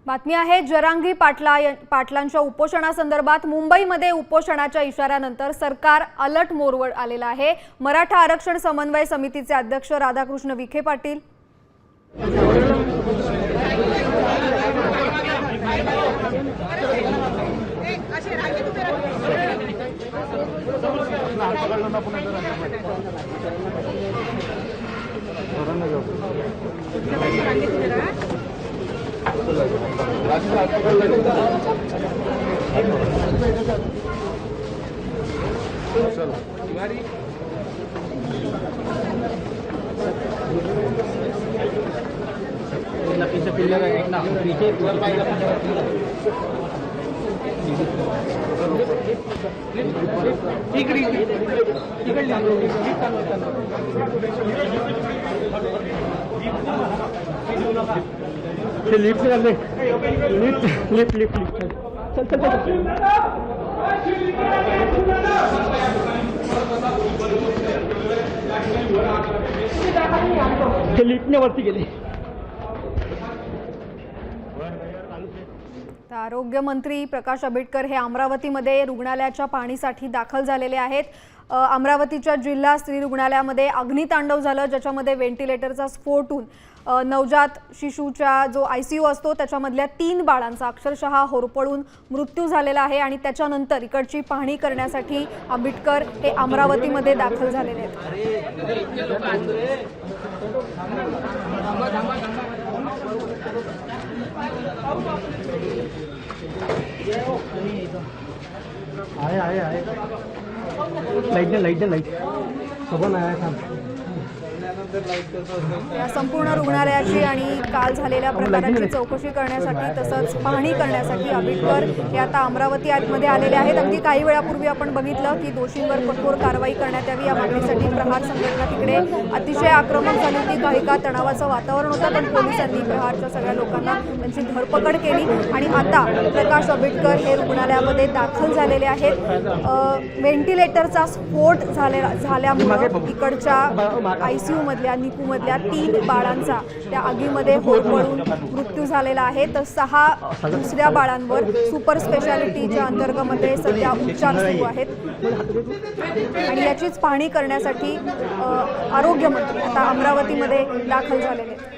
बातमी आहे जरांगी पाटलांच्या उपोषणासंदर्भात। मुंबईमध्ये उपोषणाच्या इशाऱ्यानंतर सरकार अलर्ट मोडवर आलेला आहे। मराठा आरक्षण समन्वय समितीचे अध्यक्ष राधाकृष्ण विखे पाटील लिफ्ट कर दे, लिफ्ट लिफ्ट लिफ्ट चल चल चल लिफ्टने वरती गेले। आरोग्य मंत्री प्रकाश आंबेडकर हे अमरावतीमध्ये रुग्णालयाच्या पाहणीसाठी दाखल झालेले आहेत। अमरावतीच्या जिल्हा स्त्री रुग्णालयामध्ये अग्नितांडव झालं, ज्याच्यामध्ये व्हेंटिलेटरचा स्फोट होऊन नवजात शिशूचा जो आयसीयू असतो त्याच्यामधल्या 3 बाळांचा अक्षरशः होरपळून मृत्यू झालेला आहे। आणि त्याच्यानंतर इकडची पाहणी करण्यासाठी आंबेडकर हे अमरावतीमध्ये दाखल झालेले आहेत। आए लाइट सबन आया था। या संपूर्ण रुग्णालयाची आणि काल झालेल्या प्रकारांची चौकशी करण्यासाठी तसंच पाहणी करण्यासाठी आंबेडकर हे आता अमरावती आतमध्ये आलेले आहेत। अगदी काही वेळापूर्वी आपण बघितलं की दोषींवर कठोर कारवाई करण्यात यावी या मागणीसाठी प्रहार संघटना तिकडे अतिशय आक्रमक झाली होती। काही काळ तणावाचं वातावरण होतं, पण पोलिसांनी प्रहारच्या सगळ्या लोकांना त्यांची धरपकड केली आणि आता प्रकाश आंबेडकर हे रुग्णालयामध्ये दाखल झालेले आहेत। व्हेंटिलेटरचा स्फोट झाल्यामुळे इकडच्या आयसीयू मधल्या निकू मधल्या 3 बाळांचा त्या आगीमध्ये होरपळून मृत्यू झालेला आहे, तर 6 दुसऱ्या बाळांवर सुपर स्पेशालिटीच्या अंतर्गत सध्या उपचार सुरू आहेत। आणि याचीच पाहणी करण्यासाठी आरोग्य मंत्री आता अमरावतीमध्ये दाखल झालेले आहेत।